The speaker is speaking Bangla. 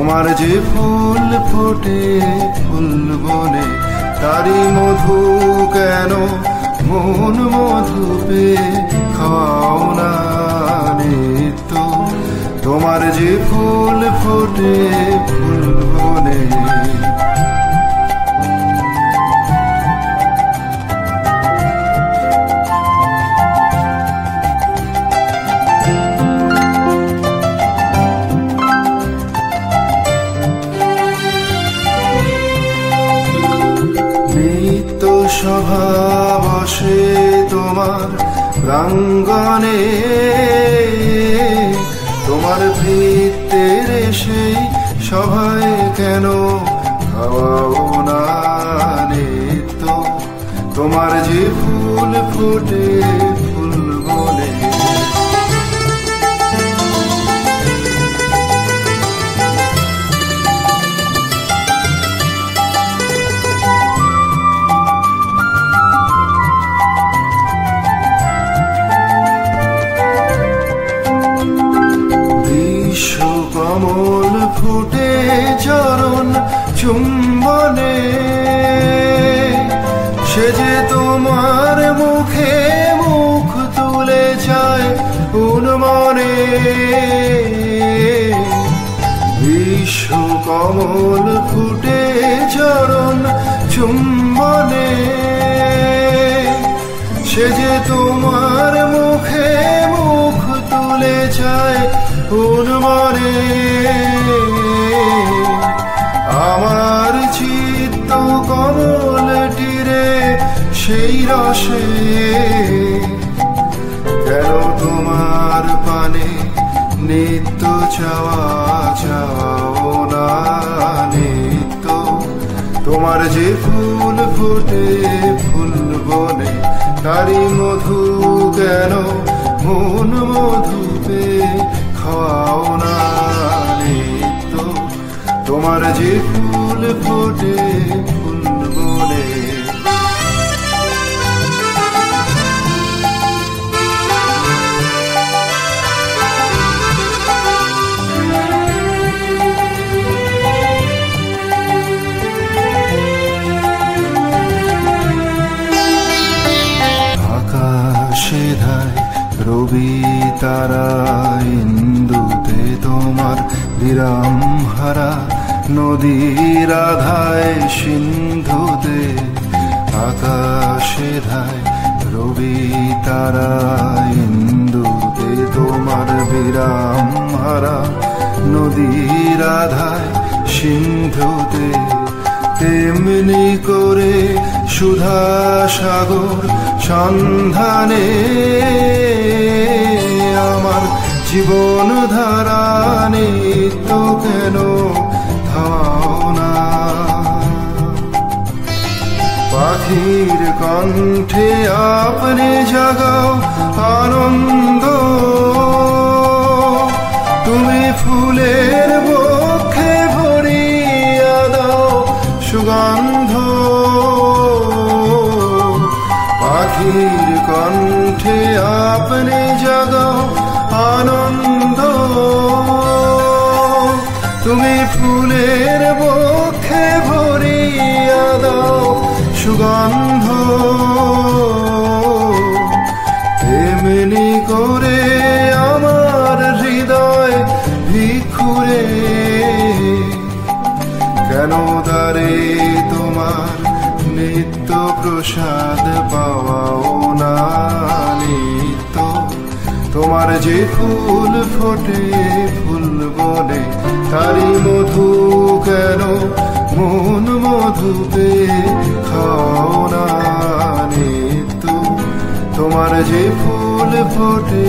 তোমার যে ফুল ফোটে ফুল বনে তারি মধু কেন মন মধু পে খাও না নিত্য। তোমার যে ফুল ফোটে ফুল বনে সভা বসে তোমার প্রাঙ্গণে, তোমার ভিত্তের সেই সভায় কেন খাওয়াও না নিত্য। তোমার যে ফুল ফোটে ফুল বনে কমল ফুটে চরণ চুম্বনে, সে যে তোমার মুখে মুখ তুলে যায় উন্মনে। বিশ্ব কমল ফুটে চরণ চুম্বনে, সে যে তোমার মুখে মুখ তুলে যায় উন্মনে। আমার চিত্ত কমল তীরে সেই রসে কেন তোমার পানে নিত্য চাওয়া চাও না নিত্য। তোমার যে ফুল ফোটে ফুল বনে তারি মধু কেন মন মধু পে খাও না নিত্য। তোমার যে ফুল ফোটে ফুল বনে আকাশে ধায় রবি তারা ইন্দুতে তোমার বিরাম হারা নদীর আধায় সিন্ধুতে। আকাশে ধায় রবি তারা ইন্দুতে তোমার বিরাম হারা নদীর আধায় সিন্ধুতে। তেমনি করে সুধা সাগর সন্ধানে আমার জীবন ধারা নিত্য কেন ধাও না। পাখির কণ্ঠে আপনি জাগাও আনন্দ, তুমি ফুলের বক্ষে ভরিয়া দাও সুগন্ধ। পাখির কণ্ঠে আপনি জাগাও আনন্দ, তুমি ফুলের বক্ষে ভরিয়া দাও সুগন্ধ। তেমনি করে আমার হৃদয় ভিক্ষুরে কেন দ্বারে তোমার নিত্য প্রসাদ পাওয়াও না নিত্য। তোমার যে ফুল ফোটে ফুল বনে তারি মধু কেন মন মধু পে খাও না নিত্য। তোমার যে ফুল ফোটে